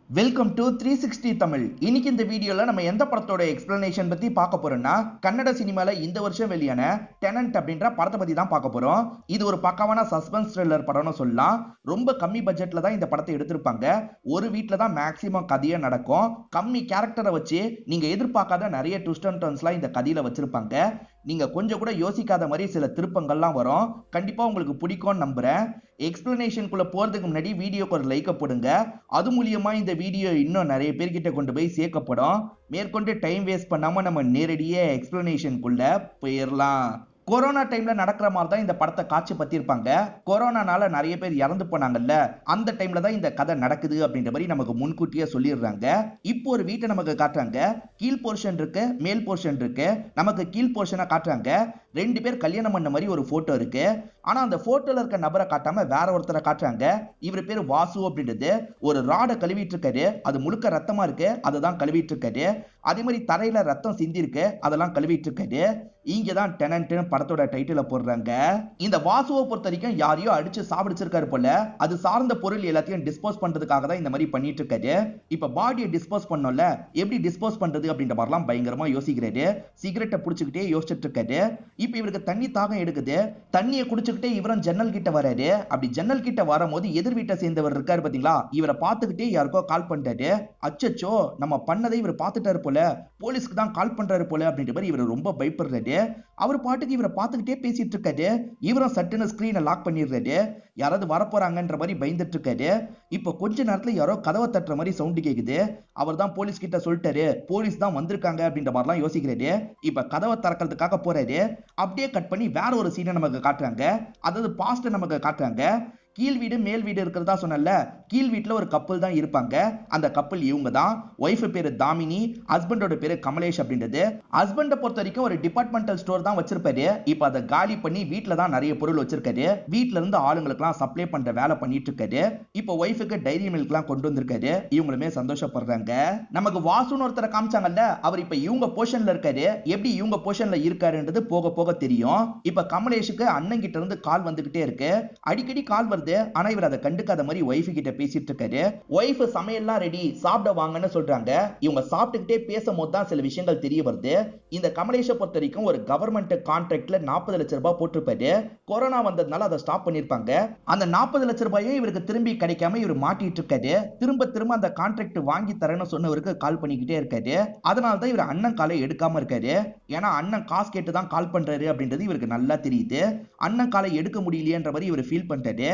Welcome to 360 Tamil. இன்னைக்கு இந்த வீடியோல நம்ம எந்த படத்தோட எக்ஸ்பிளனேஷன் பத்தி பார்க்க போறோம்னா, கன்னட சினிமால இந்த வருஷம் வெளியான டெனன்ட் அப்படின்ற படத்தை பத்தி தான் பார்க்க போறோம். இது ஒரு பக்காவான சஸ்பென்ஸ் த்ரில்லர் படம்னு சொல்லலாம். ரொம்ப கம்மி பட்ஜெட்ல தான் இந்த படத்தை எடுத்திருப்பாங்க. ஒரு வீட்ல தான் மேக்ஸிமம் கதையே நடக்கும். கம்மி கேரக்டரை வச்சு நீங்க எதிர்பார்க்காத நிறைய ட்விஸ்ட் அண்ட் டர்ன்ஸ்லாம் இந்த கதையில வச்சிருப்பாங்க. நீங்க கொஞ்சம் கூட யோசிக்காத மாதிரி சில திருப்பங்கள்லாம் வரும். கண்டிப்பா உங்களுக்கு பிடிக்கும்னு நம்புறேன். எக்ஸ்பிளனேஷனுக்குள்ள போறதுக்கு முன்னாடி வீடியோக்கு ஒரு லைக் போடுங்க. அது மூலியமா இந்த வீடியோ இன்னும் நிறைய பேர்கிட்ட கொண்டு போய் சேர்க்கப்படும். மேற்கொண்டு டைம் வேஸ்ட் பண்ணாம நம்ம நேரடியே எக்ஸ்பிளனேஷனுக்குள்ள போயிடலாம். கொரோனா டைம்ல நடக்கிற மாதிரி தான் இந்த படத்தை காட்சி பத்திருப்பாங்க. கொரோனானால நிறைய பேர் இறந்து போனாங்கல்ல, அந்த டைம்ல தான் இந்த கதை நடக்குது அப்படின்ற மாதிரி நமக்கு முன்கூட்டியே சொல்லிடுறாங்க. இப்போ ஒரு வீட்டை நமக்கு காட்டுறாங்க. கீழ் போர்ஷன் இருக்கு, மேல் போர்ஷன் இருக்கு. நமக்கு கீழ் போர்ஷனை காட்டுறாங்க. ரெண்டு பேர் கல்யாணம் பண்ண மாதிரி ஒரு போட்டோ இருக்கு. ஆனா அந்த போட்டோல இருக்க நபரை காட்டாம வேற ஒருத்தரை காட்டுறாங்க. இவர் பேரு வாசு அப்படின்றது. ஒரு ராடை கழுவிட்டு இருக்காரு. அது முழுக்க ரத்தமா இருக்கு. அதுதான் கழுவிட்டு இருக்காரு. அதே மாதிரி தரையில ரத்தம் சிந்தி இருக்கு. அதெல்லாம் கழுவிட்டு இருக்காரு. இங்கதான் டெனன்ட்னு படத்தோட டைட்டில போடுறாங்க. இந்த வாசுவை பொறுத்த வரைக்கும் யாரையோ அடிச்சு சாப்பிடிச்சிருக்காரு போல. அது சார்ந்த பொருள் எல்லாத்தையும் டிஸ்போஸ் பண்றதுக்காக தான் இந்த மாதிரி பண்ணிட்டு இருக்காரு. இப்ப பாடியை டிஸ்போஸ் பண்ணோம்ல, எப்படி டிஸ்போஸ் பண்றது அப்படின்ற மாதிரிலாம் பயங்கரமா யோசிக்கிறாரு. சிகரெட்டை புடிச்சுக்கிட்டே யோசிச்சுட்டு இருக்காரு. இப்ப இவருக்கு தண்ணி தாகம் எடுக்குது. தண்ணியை குடிச்சுக்கிட்டே இவரும் ஜன்னல் கிட்ட வராரு. அப்படி ஜன்னல் கிட்ட வரும்போது எதிர் வீட்டை சேர்ந்தவர் இருக்காரு பாத்தீங்களா, இவரை பார்த்துக்கிட்டே யாருக்கோ கால் பண்றாரு. அச்சச்சோ, நம்ம பண்ணதை இவர் பார்த்துட்டாரு போல, போலீஸ்க்கு தான் கால் பண்றாரு போல அப்படின்ற மாதிரி இவர் ரொம்ப பயப்படுறாரு. அவர் பாட்டுக்கு இவரை பார்த்துக்கிட்டே பேசிட்டு இருக்காரு. இவரும் சட்டுன்னு ஸ்கிரீனை லாக் பண்ணிடுறாரு. யாராவது வரப்போறாங்கன்ற மாதிரி பயந்துட்டு இருக்காரு. இப்ப கொஞ்ச நேரத்துல யாரோ கதவை தட்டுற மாதிரி சவுண்ட் கேக்குது. அவர் தான் போலீஸ் கிட்ட சொல்லிட்டாரு, போலீஸ் தான் வந்திருக்காங்க அப்படின்ற மாதிரிலாம் யோசிக்கிறாரு. இப்ப கதவை திறக்கிறதுக்காக போறாரு. அப்படியே கட் பண்ணி வேற ஒரு சீனை நமக்கு காட்டுறாங்க. அதாவது பாஸ்ட் நமக்கு காட்டுறாங்க. கீழ் வீடு மேல் வீடு இருக்கிறதா சொன்னல, கீழ் வீட்டுல ஒரு கப்பல் தான் இருப்பாங்க. அந்த கப்பல் இவங்க தான். ஒய்ஃப் பேரு தாமினி, ஹஸ்பண்டோட பேரு கமலேஷ் அப்படின்றது. ஹஸ்பண்டை பொறுத்த வரைக்கும் ஒரு டிபார்ட்மெண்டல் ஸ்டோர் தான் வச்சிருப்பாரு. இப்ப அதை காலி பண்ணி வீட்டுல தான் நிறைய பொருள் வச்சிருக்காரு. வீட்டுல இருந்து ஆளுங்களுக்கு எல்லாம் சப்ளை பண்ற வேலை பண்ணிட்டு இருக்காரு. இப்ப ஒய்ஃபுக்கு டைரி மில்க் எல்லாம் கொண்டு வந்திருக்காரு. இவங்களுமே சந்தோஷப்படுறாங்க. நமக்கு வாசுன்னு ஒருத்தரை காமிச்சாங்கல்ல, அவர் இப்ப இவங்க போர்ஷன்ல இருக்காரு. எப்படி இவங்க போர்ஷன்ல இருக்காருன்றது போக போக தெரியும். இப்ப கமலேஷுக்கு அண்ணன் கிட்ட இருந்து கால் வந்துகிட்டே இருக்கு. அடிக்கடி கால் வருது. ஆனா இவர் அதை கண்டுக்காத மாதிரி ஒய்ஃப் கிட்ட பேசிட்டு இருக்காரு. ஒய்ஃப் சமையல்லாம் ரெடி, சாப்பிட வாங்கன்னு சொல்றாங்க. இவங்க சாப்பிட்டுக்கிட்டே பேசும்போது தான் சில விஷயங்கள் தெரிய வருது. இந்த கமலேஷை பொறுத்த வரைக்கும் ஒரு கவர்மெண்ட் கான்ட்ராக்ட்ல 40 லட்சம் ரூபாய் போட்டிருப்பாரு. கொரோனா வந்ததுனால அதை ஸ்டாப் பண்ணிருப்பாங்க. அந்த 40 லட்சம் ரூபாயும் இவருக்கு திரும்பி கிடைக்காம இவர் மாட்டிட்டு இருக்காரு. திரும்ப திரும்ப அந்த கான்ட்ராக்ட் வாங்கி தரேன்னு சொன்னவருக்கு கால் பண்ணிக்கிட்டே இருக்காரு. அதனால தான் இவர் அண்ணன் காலை எடுக்காம இருக்காரு. ஏன்னா அண்ணன் காசு கேட்டு தான் கால் பண்றாரு அப்படின்றது இவருக்கு நல்லா தெரியுது. அண்ணன் காலை எடுக்க முடியலையன்ற மாதிரி இவர் ஃபீல் பண்றாரு.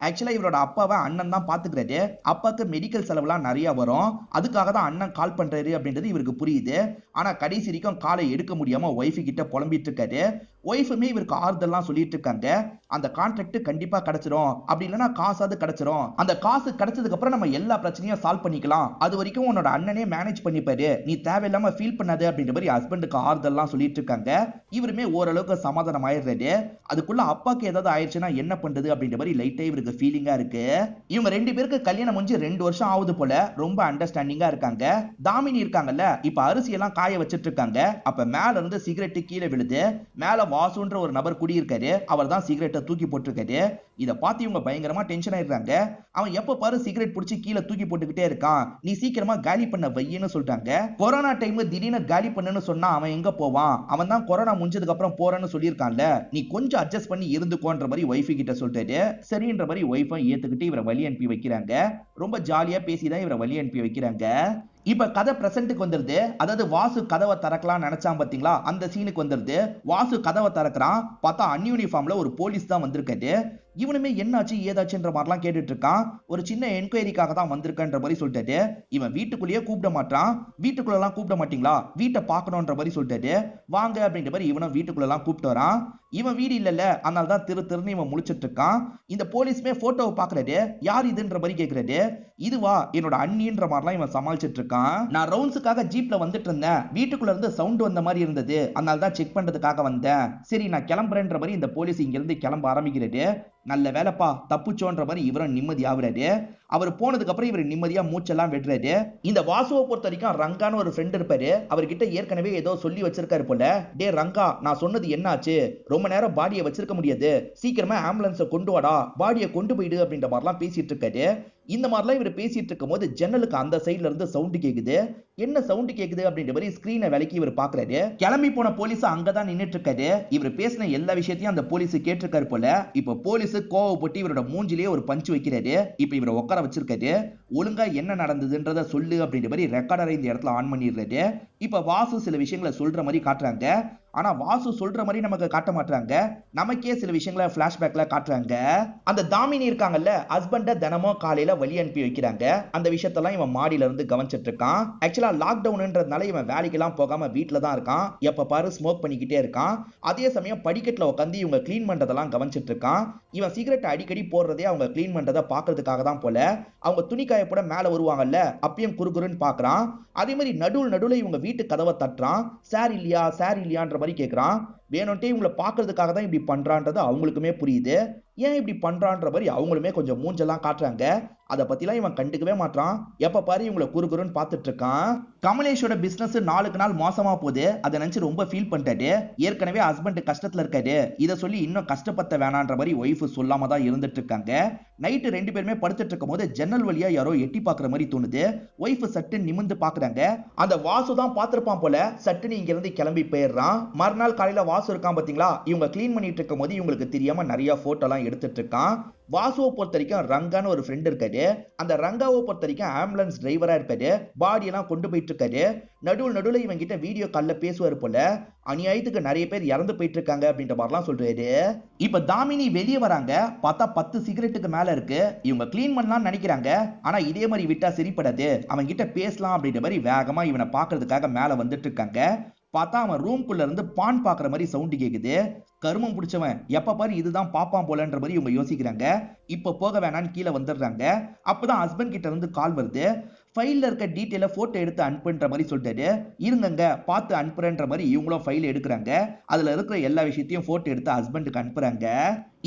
ஆக்சுவலா இவரோட அப்பாவை அண்ணன் தான் பாத்துக்கிறாரு. அப்பாக்கு மெடிக்கல் செலவுலாம் நிறைய வரும். அதுக்காக தான் அண்ணன் கால் பண்றாரு அப்படின்றது இவருக்கு புரியுது. ஆனா கடைசி வரைக்கும் காலை எடுக்க முடியாம ஒய்ஃப் கிட்ட புலம்பிட்டு இருக்காரு. ஒய்ஃபுமே இவருக்கு ஆறுதல்லாம் சொல்லிட்டு இருக்காங்க. அந்த கான்ட்ராக்ட் கண்டிப்பா கிடைச்சிரும், அப்படி இல்லைன்னா காசாவது கிடைச்சிரும். அந்த காசு கிடைச்சதுக்கு அப்புறம் நம்ம எல்லா பிரச்சனையும் சால்வ் பண்ணிக்கலாம். அது வரைக்கும் உன்னோட அண்ணனே மேனேஜ் பண்ணிப்பாரு, நீ தேவையில்லாம ஃபீல் பண்ணாது அப்படின்ற மாதிரி ஹஸ்பண்டுக்கு ஆறுதல்லாம் சொல்லிட்டு இருக்காங்க. இவருமே ஓரளவுக்கு சமாதானம் ஆயிடுறாரு. அதுக்குள்ள அப்பாக்கு ஏதாவது ஆயிடுச்சுன்னா என்ன பண்றது அப்படின்ற மாதிரி லைட்டா இவருக்கு ஃபீலிங்கா இருக்கு. இவங்க ரெண்டு பேருக்கு கல்யாணம் முடிஞ்சு 2 வருஷம் ஆகுது போல. ரொம்ப அண்டர்ஸ்டாண்டிங்கா இருக்காங்க. தாமினி இருக்காங்கல்ல, இப்ப அரிசி எல்லாம் காய வச்சிட்டு இருக்காங்க. அப்ப மேல இருந்து சிகரெட் கீழே விழுது. மேல வாசுன்ற ஒரு நபர் குடியிருக்காரு. அவர் தான் சிகரெட்டை தூக்கி போட்டிருக்காரு. இத பார்த்து இவங்க பயங்கரமா டென்ஷன் ஆயிடுறாங்க. அவன் எப்ப பாரு சிகரெட் பிடிச்சி கீழே தூக்கி போட்டுக்கிட்டே இருக்கான், நீ சீக்கிரமா காலி பண்ண வையின்னு சொல்றாங்க. கொரோனா டைம் திடீர்னு காலி பண்ணுன்னு சொன்னா அவன் எங்க போவான்? அவன் தான் கொரோனா முடிஞ்சதுக்கு அப்புறம் போறேன்னு சொல்லியிருக்கான்ல, நீ கொஞ்சம் அட்ஜஸ்ட் பண்ணி இருந்துக்கோன்ற மாதிரி ஒய்ஃப் கிட்ட சொல்லிட்டாரு. சரின்ற மாதிரி ஒய்ஃபும் ஏத்துக்கிட்டு இவரை வழி அனுப்பி வைக்கிறாங்க. ரொம்ப ஜாலியா பேசிதான் இவரை வழி அனுப்பி வைக்கிறாங்க. இப்ப கதை பிரசன்ட்டுக்கு வந்துருது. அதாவது வாசு கதவை திறக்கலாம் நினைச்சான் பாத்தீங்களா, அந்த சீனுக்கு வந்துருது. வாசு கதவை திறக்கிறான். பார்த்தா அன்யூனிஃபார்ம்ல ஒரு போலீஸ் தான் வந்திருக்காரு. இவனுமே என்னாச்சு ஏதாச்சுன்ற மாதிரிலாம் கேட்டுட்டு இருக்கான். ஒரு சின்ன என்கொயரிக்காக தான் வந்திருக்கன்ற மாதிரி சொல்லிட்டாரு. இவன் வீட்டுக்குள்ளேயே கூப்பிட மாட்டான். வீட்டுக்குள்ள எல்லாம் கூப்பிட மாட்டீங்களா, வீட்டை பார்க்கணுன்ற மாதிரி சொல்லிட்டாரு. வாங்க அப்படின்ற மாதிரி இவனும் வீட்டுக்குள்ள எல்லாம் கூப்பிட்டு வரான். இவன் வீடு இல்லல்ல, அதனால தான் திருன்னு இவன் முழிச்சிட்டு இருக்கான். இந்த போலீஸ்மே போட்டோவை பாக்குறாரு. யார் இதுன்ற மாதிரி கேக்குறாரு. இதுவா என்னோட அண்ணின்ற மாதிரிலாம் இவன் சமாளிச்சிட்டு இருக்கான். நான் ரவுண்ட்ஸுக்காக ஜீப்ல வந்துட்டு இருந்தேன். வீட்டுக்குள்ள இருந்து சவுண்ட் வந்த மாதிரி இருந்தது, அதனால தான் செக் பண்றதுக்காக வந்தேன். சரி நான் கிளம்புறேன்ற மாதிரி இந்த போலீஸ் இங்க இருந்து கிளம்ப ஆரம்பிக்கிறாரு. நல்ல வேலைப்பா தப்புச்சோன்ற மாதிரி இவரும் நிம்மதி ஆகுறாரு. அவர் போனதுக்கு அப்புறம் இவர் நிம்மதியா மூச்செல்லாம் விடுறாரு. இந்த வாசுவை பொறுத்த வரைக்கும் ரங்கான்னு ஒரு ஃப்ரெண்ட் இருப்பாரு. அவர்கிட்ட ஏற்கனவே ஏதோ சொல்லி வச்சிருக்காரு போல. டே ரங்கா, நான் சொன்னது என்னாச்சு? ரொம்ப நேரம் பாடியை வச்சிருக்க முடியாது, சீக்கிரமா ஆம்புலன்ஸை கொண்டு வாடா, பாடியை கொண்டு போயிடு அப்படின்ற மாதிரிலாம் பேசிட்டு இருக்காரு. இந்த மாதிரிலாம் இவர் பேசிட்டு இருக்கும் போது ஜன்னலுக்கு அந்த சைட்ல இருந்து சவுண்ட் கேக்குது. என்ன சவுண்ட் கேக்குது அப்படின்ற மாதிரி ஸ்கிரீனை விலக்கி இவர் பாக்குறாரு. கிளம்பி போன போலீஸ் அங்கதான் நின்னுட்டு இருக்காரு. இவர் பேசின எல்லா விஷயத்தையும் அந்த போலீஸ் கேட்டிருக்காரு போல. இப்ப போலீஸ் கோவப்பட்டு இவரோட மூஞ்சிலேயே ஒரு பஞ்ச் வைக்கிறாரு. இப்ப இவரை உட்கார வச்சிருக்காரு. ஒழுங்கா என்ன நடந்ததுன்றத சொல்லு அப்படின்ற மாதிரி ரெக்கார்டரை இந்த இடத்துல ஆன் பண்ணிடுறாரு. இப்ப வாசு சில விஷயங்களை சொல்ற மாதிரி காட்டுறாங்க. ஆனா வாசு சொல்ற மாதிரி நமக்கு காட்ட மாட்டாங்க. நமக்கே சில விஷயங்களை பிளாஷ்பேக்ல காட்டுறாங்க. அந்த தாமினி இருக்காங்கல்ல, ஹஸ்பண்ட தினமும் காலையில வழி அனுப்பி வைக்கிறாங்க. அந்த விஷயத்தெல்லாம் இவன் மாடியில இருந்து கவனிச்சிட்டு இருக்கான். ஆக்சுவலா லாக்டவுன்ன்றதுனால இவன் வேலைக்கெல்லாம் போகாம வீட்டுல தான் இருக்கான். எப்ப பாரு ஸ்மோக் பண்ணிக்கிட்டே இருக்கான். அதே சமயம் படிக்கட்டுல உட்காந்து இவங்க கிளீன் பண்றதெல்லாம் கவனிச்சிட்டு இருக்கான். இவன் சிகரெட் அடிக்கடி போடுறதே அவங்க கிளீன் பண்றதை பாக்குறதுக்காக தான் போல. அவங்க துணி காய போட மேல வருவாங்கல்ல, அப்பயும் குறுகுறுன்னு பாக்குறான். அதே மாதிரி நடுவுல இவங்க வீட்டு கதவை தட்டுறான். சார் இல்லையா, சார் இல்லையான்ற மாதிரி கேட்கிறான். வேணும்ட்டே இவங்களை பாக்குறதுக்காக தான் இப்படி பண்றான்றது அவங்களுக்குமே புரியுது. ஏன் இப்படி பண்றான்ற மாதிரி அவங்களுமே கொஞ்சம் மூஞ்செல்லாம் காட்டுறாங்க. அதை பத்திலாம் இவன் கண்டுக்கவே மாட்டான். எப்ப பாரு இவங்களை குறுகுறுன்னு பார்த்துட்டு இருக்கான். கமலேஷோட பிசினஸ் நாளுக்கு நாள் மோசமா போகுது. அதை நினைச்சு ரொம்ப ஃபீல் பண்ணிட்டாரு. ஏற்கனவே ஹஸ்பண்ட் கஷ்டத்துல இருக்காரு, இதை சொல்லி இன்னும் கஷ்டப்பட்ட வேணான்ற மாதிரி ஒய்ஃப் சொல்லாம தான் இருந்துட்டு இருக்காங்க. நைட்டு ரெண்டு பேருமே படுத்துட்டு இருக்கும் போது ஜன்னல் வழியா யாரோ எட்டி பாக்குற மாதிரி தோணுது. ஒய்ஃப் சட்டு நிமிந்து பாக்குறாங்க. அந்த வாசு தான் பார்த்திருப்பான் போல. சட்டுன்னு இங்க இருந்து கிளம்பி போயிடுறான். மறுநாள் காலையில வாசு இருக்கான் பாத்தீங்களா, இவங்க கிளீன் பண்ணிட்டு இருக்கும் போது இவங்களுக்கு தெரியாம நிறைய போட்டோ எல்லாம் எடுத்துட்டு இருக்கான். வாசுவை பொறுத்த வரைக்கும் ரங்கான்னு ஒரு ஃப்ரெண்ட் இருக்காரு. அந்த ரங்காவை பொறுத்த வரைக்கும் ஆம்புலன்ஸ் டிரைவரா இருப்பாரு. பாடி எல்லாம் கொண்டு போயிட்டு இருக்காரு. நடுவுல இவங்க கிட்ட வீடியோ கால்ல பேசுவாரு போல. அநியாயத்துக்கு நிறைய பேர் இறந்து போயிட்டு இருக்காங்க அப்படின்ற மாதிரிலாம் சொல்றாரு. இப்ப தாமினி வெளியே வராங்க. பார்த்தா 10 சிகரெட்டுக்கு மேல இருக்கு. இவங்க கிளீன் பண்ணலாம்னு நினைக்கிறாங்க. ஆனா இதே மாதிரி விட்டா சரிப்படாது, அவங்க கிட்ட பேசலாம் அப்படின்ற மாதிரி வேகமா இவனை பாக்குறதுக்காக மேல வந்துட்டு இருக்காங்க. பார்த்தா அவன் ரூம்குள்ள இருந்து பான் பாக்குற மாதிரி சவுண்ட் கேக்குது. கருமம் பிடிச்சவன் எப்ப பாரு இதுதான் பாப்பான் போலன்ற மாதிரி இவங்க யோசிக்கிறாங்க. இப்ப போக வேணான்னு கீழே வந்துடுறாங்க. அப்பதான் ஹஸ்பண்ட் கிட்ட இருந்து கால் வருது. ஃபைல்ல இருக்க டீட்டெயில போட்டோ எடுத்து அனுப்புன்ற மாதிரி சொல்லிட்டாரு. இருங்கங்க பார்த்து அனுப்புறன்ற மாதிரி இவங்களும் ஃபைல் எடுக்கிறாங்க. அதுல இருக்கிற எல்லா விஷயத்தையும் போட்டோ எடுத்து ஹஸ்பண்டுக்கு அனுப்புறாங்க.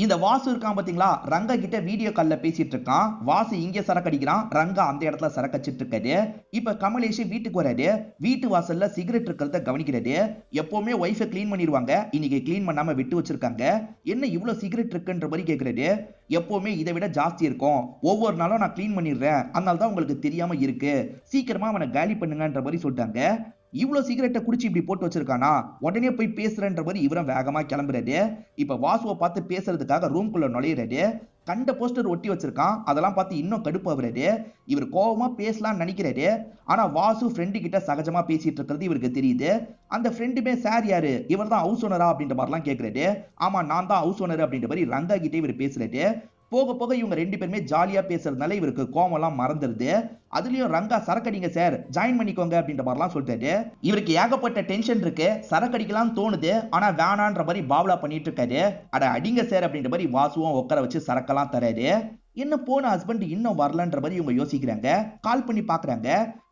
இந்த வாசு இருக்கான் பாத்தீங்களா, ரங்கா கிட்ட வீடியோ கால்ல பேசிட்டு இருக்கான். வாசு இங்க சரக்கு அடிக்கிறான், ரங்கா அந்த இடத்துல சரக்கு அடிச்சிட்டு இருக்காரு. இப்ப கமலேஷ் வீட்டுக்கு வராரு. வீட்டு வாசல்ல சிகரெட் இருக்கிறத கவனிக்கிறாரு. எப்பவுமே ஒய்ஃபை கிளீன் பண்ணிடுவாங்க, இன்னைக்கு கிளீன் பண்ணாம விட்டு வச்சிருக்காங்க. என்ன இவ்வளவு சிகரெட் இருக்குன்ற மாதிரி கேட்கிறாரு. எப்பவுமே இதை விட ஜாஸ்தி இருக்கும், ஒவ்வொரு நாளும் நான் கிளீன் பண்ணிடுறேன், அதனால தான் உங்களுக்கு தெரியாம இருக்கு, சீக்கிரமா அவனை காலி பண்ணுங்கன்ற மாதிரி சொல்லிட்டாங்க. இவ்வளவு சிகரெட்டை குடிச்சு இப்படி போட்டு வச்சிருக்கானா, உடனே போய் பேசுறன்ற மாதிரி இவரும் வேகமா கிளம்புறாரு. இப்ப வாசுவை பார்த்து பேசுறதுக்காக ரூம்குள்ள நுழையிறாரு. கண்ட போஸ்டர் ஒட்டி வச்சிருக்கான். அதெல்லாம் பார்த்து இன்னும் கடுப்பாகிறாரு. இவர் கோவமா பேசலாம்னு நினைக்கிறாரு. ஆனா வாசு ஃப்ரெண்டு கிட்ட சகஜமா பேசிட்டு இருக்கிறது இவருக்கு தெரியுது. அந்த ஃப்ரெண்டுமே சார் யாரு, இவர் தான் ஹவுஸ் ஓனரா அப்படின்ற மாதிரிலாம் கேட்கிறாரு. ஆமா நான் தான் ஹவுஸ் ஓனர் அப்படின்ற மாதிரி ரங்கா கிட்டே இவர் பேசுறாரு. போக போக இவங்க ரெண்டு பேருமே ஜாலியா பேசுறதுனால இவருக்கு கோவம் எல்லாம் மறந்துருது. அதுலயும் ரங்கா சரக்கடிங்க சார், ஜாயின் பண்ணிக்கோங்க அப்படின்ற மாதிரிலாம் சொல்லிட்டாரு. இவருக்கு ஏகப்பட்ட டென்ஷன் இருக்கு, சரக்கடிக்கலாம் தோணுது, ஆனா வேணான்ற மாதிரி பாவலா பண்ணிட்டு இருக்காரு. அட அடிங்க சார் அப்படின்ற மாதிரி வாசுவும் உட்கார வச்சு சரக்கெல்லாம் தராரு. என்ன போன ஹஸ்பண்ட் இன்னும் வரலன்ற மாதிரி இவங்க யோசிக்கிறாங்க. கால் பண்ணி பாக்குறாங்க.